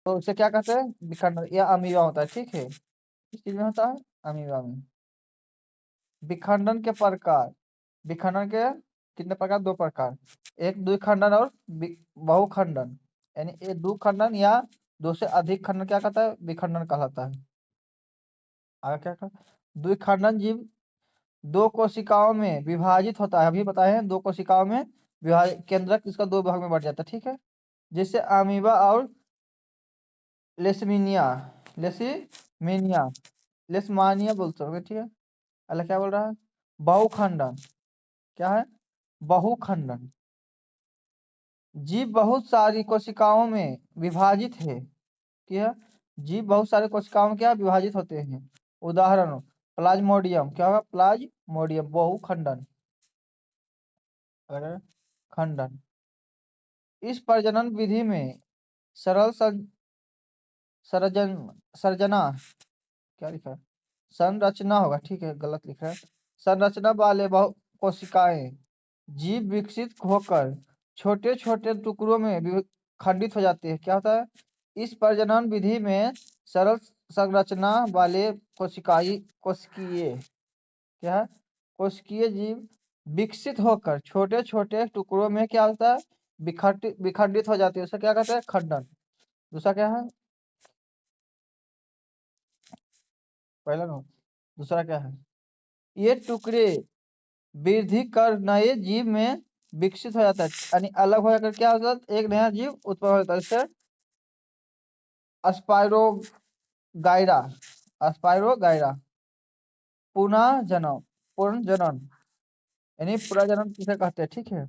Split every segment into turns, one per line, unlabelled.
तो उसे क्या कहते हैं? विखंडन या अमीबा होता है। ठीक है, किस चीज में होता है? अमीबा में। विखंडन के प्रकार, विखंडन के कितने प्रकार? 2 प्रकार, एक द्विखंडन और बहुखंडन। यानी एक द्विखंडन या 2 से अधिक खंडन क्या कहता है? विखंडन कहलाता है। आगे क्या कहता है? द्विखंडन जीव 2 कोशिकाओं में विभाजित होता है। अभी बताए हैं 2 कोशिकाओं में विभाजित, केंद्रक इसका 2 भाग में बढ़ जाता है। ठीक है, जैसे अमीबा और लेसमीनिया, लेसमीनिया, लेसमानिया बोलते होगे। ठीक है, अल्लाह क्या बोल रहा है? बहुखंडन। क्या है? बहुखंडन। जीव बहुत सारी कोशिकाओं में विभाजित है। क्या? जीव बहुत सारे कोशिकाओं में क्या विभाजित होते हैं। उदाहरण प्लाज्मोडियम। क्या होगा? प्लाज्मोडियम बहुखंडन। अगर खंडन। इस प्रजनन विधि में सरल सरजन सर्जना, क्या लिखा है? संरचना होगा। ठीक है, गलत लिखा है। संरचना वाले बहु कोशिकाएं जीव विकसित होकर छोटे छोटे टुकड़ों में खंडित हो जाते हैं। क्या होता है? इस प्रजनन विधि में सरल संरचना वाले कोशिकीय क्या है? कोशिकीय जीव विकसित होकर छोटे छोटे टुकड़ों में क्या होता है? विखंडित हो जाते हैं। उसे क्या कहते हैं? खंडन। दूसरा क्या है? पहला ना, दूसरा क्या है? ये टुकड़े वृद्धि कर नए जीव में विकसित हो जाता है, यानी अलग हो जाकर क्या होता है? एक नया जीव उत्पन्न हो जाता है। जैसे अस्पायरोगाइरा, अस्पायरोगाइरा पुनः जन्म, पुनर्जनन, यानी पुनर्जनन किसे कहते हैं। ठीक है,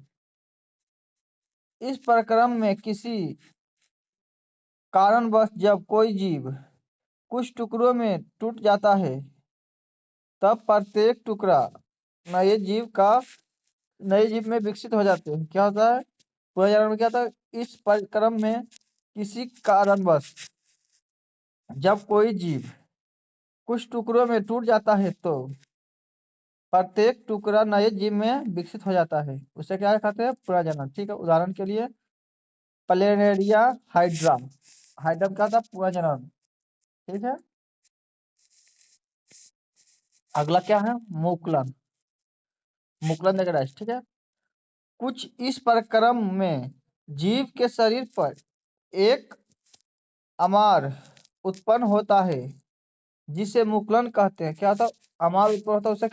इस प्रक्रम में किसी कारणवश जब कोई जीव कुछ टुकड़ों में टूट जाता है, तब प्रत्येक टुकड़ा नए जीव का नए जीव में विकसित हो जाते हैं। क्या होता है? पुनर्जन्म में क्या होता है? इस प्रक्रम में किसी कारणवश जब कोई जीव कुछ टुकड़ों में टूट जाता है, तो प्रत्येक टुकड़ा नए जीव में विकसित हो जाता है। उसे क्या कहते हैं? पुनर्जनन। ठीक है, उदाहरण के लिए प्लेनेरिया हाइड्रा, हाइड्रा क्या था? पुनर्जनन। ठीक है, अगला क्या है? मुकुलन, मुकुलन देगा। ठीक है, कुछ इस प्रक्रम में जीव के शरीर पर एक अमार उत्पन्न होता है, जिसे मुकुलन कहते हैं। क्या होता है? अमार उत्पन्न होता है, उसे क्या